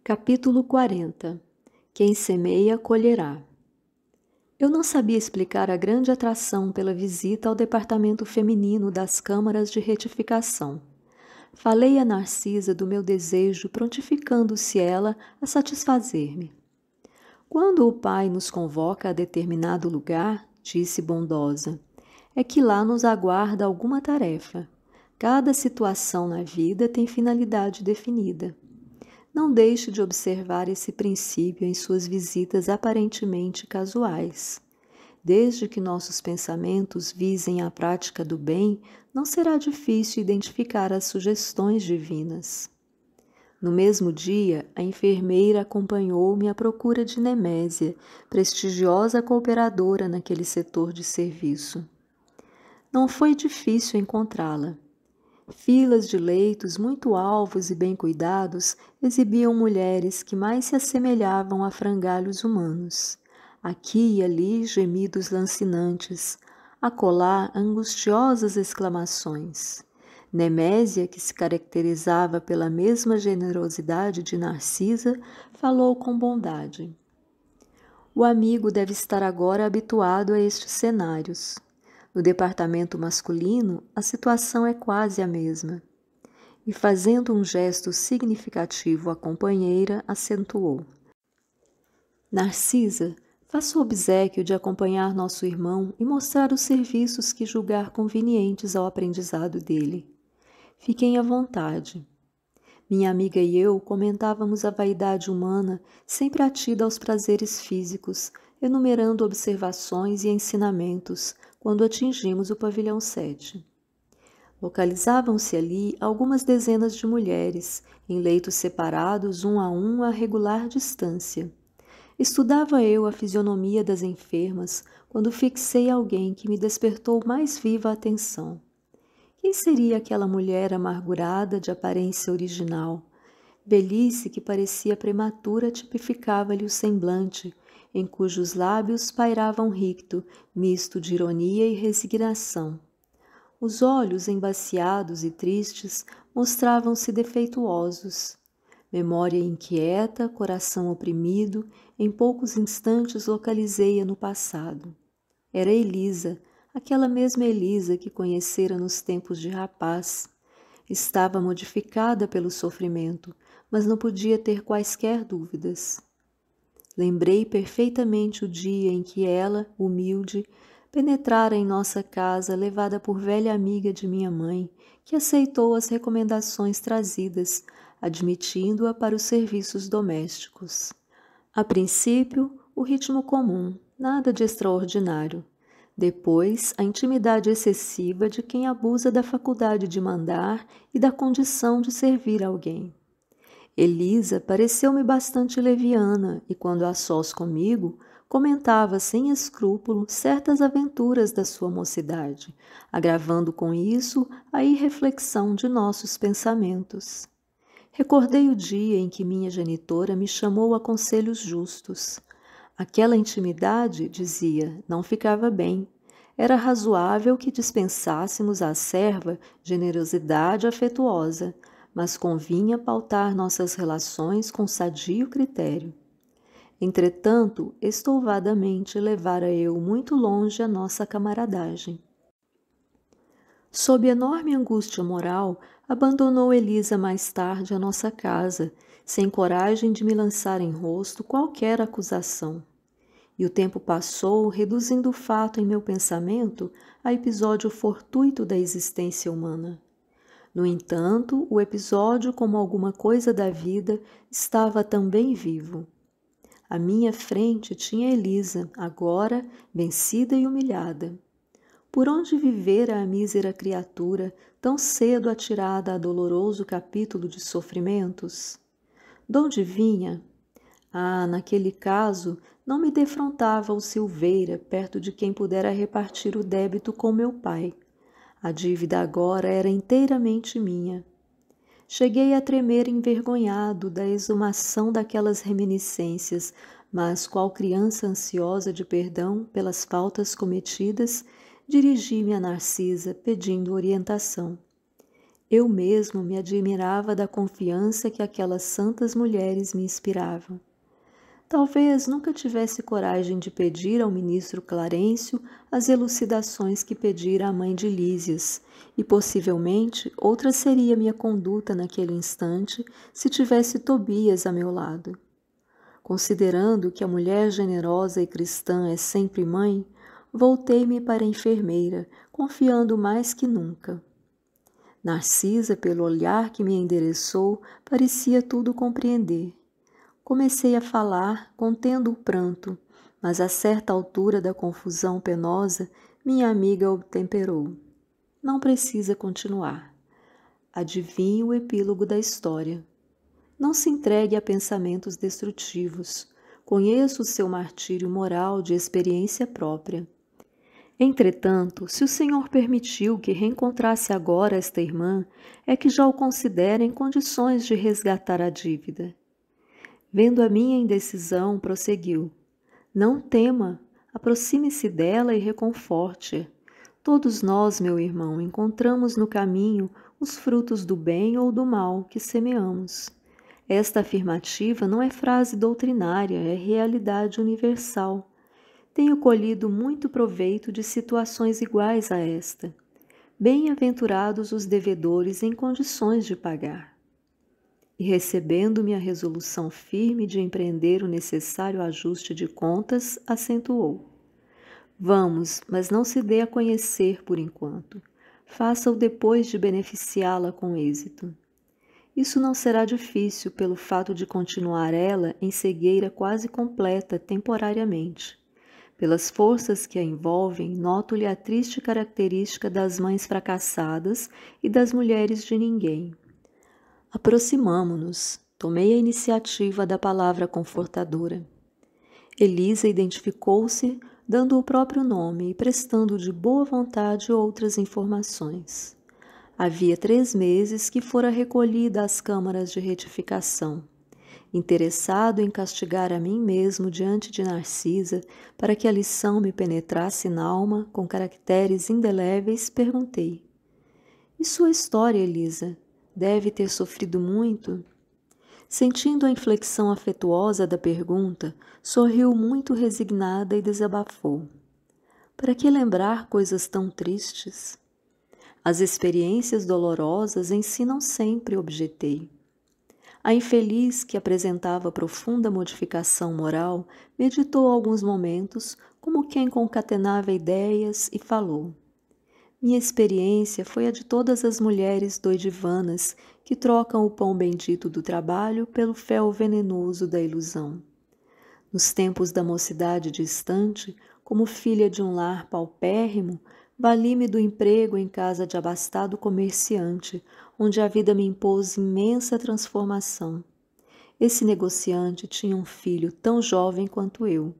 Capítulo 40. Quem semeia, colherá. Eu não sabia explicar a grande atração pela visita ao departamento feminino das câmaras de retificação. Falei a Narcisa do meu desejo, prontificando-se ela a satisfazer-me. Quando o pai nos convoca a determinado lugar, disse bondosa, é que lá nos aguarda alguma tarefa. Cada situação na vida tem finalidade definida. Não deixe de observar esse princípio em suas visitas aparentemente casuais. Desde que nossos pensamentos visem a prática do bem, não será difícil identificar as sugestões divinas. No mesmo dia, a enfermeira acompanhou-me à procura de Nemésia, prestigiosa cooperadora naquele setor de serviço. Não foi difícil encontrá-la. Filas de leitos muito alvos e bem cuidados exibiam mulheres que mais se assemelhavam a frangalhos humanos. Aqui e ali gemidos lancinantes, acolá angustiosas exclamações. Nemésia, que se caracterizava pela mesma generosidade de Narcisa, falou com bondade. O amigo deve estar agora habituado a estes cenários. No departamento masculino, a situação é quase a mesma. E fazendo um gesto significativo à companheira, acentuou. Narcisa, faça o obséquio de acompanhar nosso irmão e mostrar os serviços que julgar convenientes ao aprendizado dele. Fiquem à vontade. Minha amiga e eu comentávamos a vaidade humana sempre atida aos prazeres físicos, enumerando observações e ensinamentos, quando atingimos o pavilhão 7. Localizavam-se ali algumas dezenas de mulheres, em leitos separados um a regular distância. Estudava eu a fisionomia das enfermas quando fixei alguém que me despertou mais viva atenção. Quem seria aquela mulher amargurada de aparência original? Velhice que parecia prematura tipificava-lhe o semblante, em cujos lábios pairava um ricto, misto de ironia e resignação. Os olhos embaciados e tristes mostravam-se defeituosos. Memória inquieta, coração oprimido, em poucos instantes localizei-a no passado. Era Elisa, aquela mesma Elisa que conhecera nos tempos de rapaz. Estava modificada pelo sofrimento, mas não podia ter quaisquer dúvidas. Lembrei perfeitamente o dia em que ela, humilde, penetrara em nossa casa, levada por velha amiga de minha mãe, que aceitou as recomendações trazidas, admitindo-a para os serviços domésticos. A princípio, o ritmo comum, nada de extraordinário. Depois, a intimidade excessiva de quem abusa da faculdade de mandar e da condição de servir alguém. Elisa pareceu-me bastante leviana e, quando a sós comigo, comentava sem escrúpulo certas aventuras da sua mocidade, agravando com isso a irreflexão de nossos pensamentos. Recordei o dia em que minha genitora me chamou a conselhos justos. Aquela intimidade, dizia, não ficava bem. Era razoável que dispensássemos à serva generosidade afetuosa, mas convinha pautar nossas relações com sadio critério. Entretanto, estouvadamente levara eu muito longe a nossa camaradagem. Sob enorme angústia moral, abandonou Elisa mais tarde a nossa casa, sem coragem de me lançar em rosto qualquer acusação. E o tempo passou, reduzindo o fato em meu pensamento a episódio fortuito da existência humana. No entanto, o episódio, como alguma coisa da vida, estava também vivo. À minha frente tinha Elisa, agora vencida e humilhada. Por onde vivera a mísera criatura, tão cedo atirada a doloroso capítulo de sofrimentos? Donde vinha? Ah, naquele caso, não me defrontava o Silveira, perto de quem pudera repartir o débito com meu pai. A dívida agora era inteiramente minha. Cheguei a tremer envergonhado da exumação daquelas reminiscências, mas, qual criança ansiosa de perdão pelas faltas cometidas, dirigi-me a Narcisa pedindo orientação. Eu mesmo me admirava da confiança que aquelas santas mulheres me inspiravam. Talvez nunca tivesse coragem de pedir ao ministro Clarencio as elucidações que pedira à mãe de Lísias, e possivelmente outra seria minha conduta naquele instante se tivesse Tobias a meu lado. Considerando que a mulher generosa e cristã é sempre mãe, voltei-me para a enfermeira, confiando mais que nunca. Narcisa, pelo olhar que me endereçou, parecia tudo compreender. Comecei a falar, contendo o pranto, mas a certa altura da confusão penosa, minha amiga obtemperou. Não precisa continuar. Adivinhe o epílogo da história. Não se entregue a pensamentos destrutivos. Conheço o seu martírio moral de experiência própria. Entretanto, se o Senhor permitiu que reencontrasse agora esta irmã, é que já o considera em condições de resgatar a dívida. Vendo a minha indecisão, prosseguiu. Não tema, aproxime-se dela e reconforte-a. Todos nós, meu irmão, encontramos no caminho os frutos do bem ou do mal que semeamos. Esta afirmativa não é frase doutrinária, é realidade universal. Tenho colhido muito proveito de situações iguais a esta. Bem-aventurados os devedores em condições de pagar. E recebendo minha resolução firme de empreender o necessário ajuste de contas, acentuou. Vamos, mas não se dê a conhecer por enquanto. Faça-o depois de beneficiá-la com êxito. Isso não será difícil pelo fato de continuar ela em cegueira quase completa temporariamente. Pelas forças que a envolvem, noto-lhe a triste característica das mães fracassadas e das mulheres de ninguém. Aproximamo-nos. Tomei a iniciativa da palavra confortadora. Elisa identificou-se, dando o próprio nome e prestando de boa vontade outras informações. Havia 3 meses que fora recolhida às câmaras de retificação. Interessado em castigar a mim mesmo diante de Narcisa, para que a lição me penetrasse n'alma com caracteres indeléveis, perguntei. E sua história, Elisa? Deve ter sofrido muito? Sentindo a inflexão afetuosa da pergunta, sorriu muito resignada e desabafou. Para que lembrar coisas tão tristes? As experiências dolorosas ensinam sempre, objetei. A infeliz, que apresentava profunda modificação moral, meditou alguns momentos, como quem concatenava ideias, e falou. Minha experiência foi a de todas as mulheres doidivanas que trocam o pão bendito do trabalho pelo fel venenoso da ilusão. Nos tempos da mocidade distante, como filha de um lar paupérrimo, vali-me do emprego em casa de abastado comerciante, onde a vida me impôs imensa transformação. Esse negociante tinha um filho tão jovem quanto eu.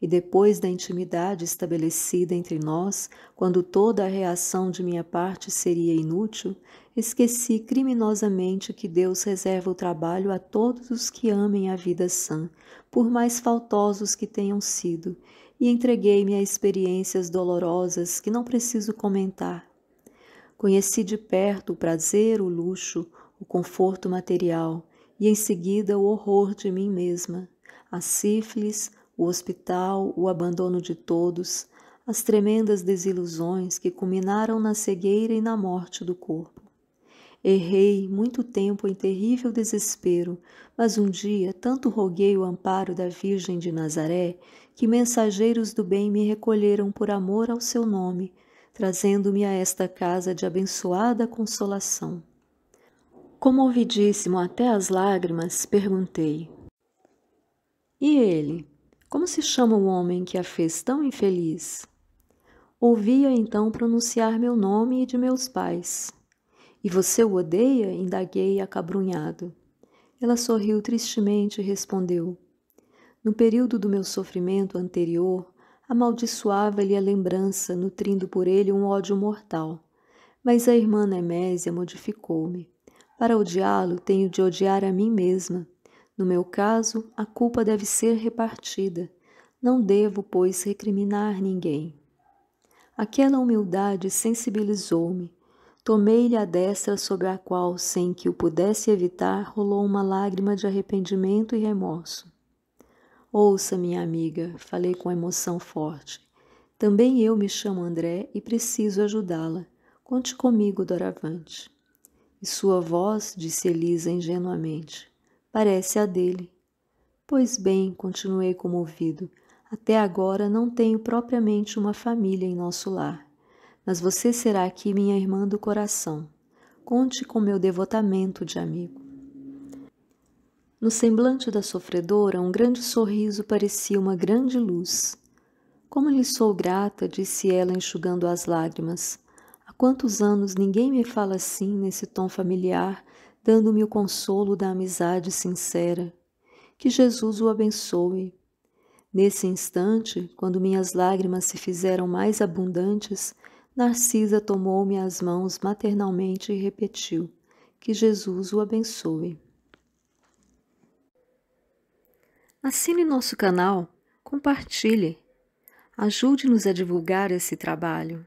E depois da intimidade estabelecida entre nós, quando toda a reação de minha parte seria inútil, esqueci criminosamente que Deus reserva o trabalho a todos os que amem a vida sã, por mais faltosos que tenham sido, e entreguei-me a experiências dolorosas que não preciso comentar. Conheci de perto o prazer, o luxo, o conforto material, e em seguida o horror de mim mesma, a sífilis, o hospital, o abandono de todos, as tremendas desilusões que culminaram na cegueira e na morte do corpo. Errei muito tempo em terrível desespero, mas um dia tanto roguei o amparo da Virgem de Nazaré que mensageiros do bem me recolheram por amor ao seu nome, trazendo-me a esta casa de abençoada consolação. Comovidíssimo até as lágrimas, perguntei. E ele? Como se chama o homem que a fez tão infeliz? Ouvia então pronunciar meu nome e de meus pais. E você o odeia? Indaguei acabrunhado. Ela sorriu tristemente e respondeu. No período do meu sofrimento anterior, amaldiçoava-lhe a lembrança, nutrindo por ele um ódio mortal. Mas a irmã Nemésia modificou-me. Para odiá-lo, tenho de odiar a mim mesma. No meu caso, a culpa deve ser repartida. Não devo, pois, recriminar ninguém. Aquela humildade sensibilizou-me. Tomei-lhe a destra sobre a qual, sem que o pudesse evitar, rolou uma lágrima de arrependimento e remorso. Ouça, minha amiga, falei com emoção forte. Também eu me chamo André e preciso ajudá-la. Conte comigo doravante. E sua voz, disse Elisa ingenuamente, parece a dele. Pois bem, continuei comovido, até agora não tenho propriamente uma família em nosso lar, mas você será aqui minha irmã do coração. Conte com meu devotamento de amigo. No semblante da sofredora, um grande sorriso parecia uma grande luz. Como lhe sou grata, disse ela enxugando as lágrimas. Há quantos anos ninguém me fala assim, nesse tom familiar, dando-me o consolo da amizade sincera. Que Jesus o abençoe. Nesse instante, quando minhas lágrimas se fizeram mais abundantes, Narcisa tomou-me as mãos maternalmente e repetiu: que Jesus o abençoe. Assine nosso canal, compartilhe, ajude-nos a divulgar esse trabalho.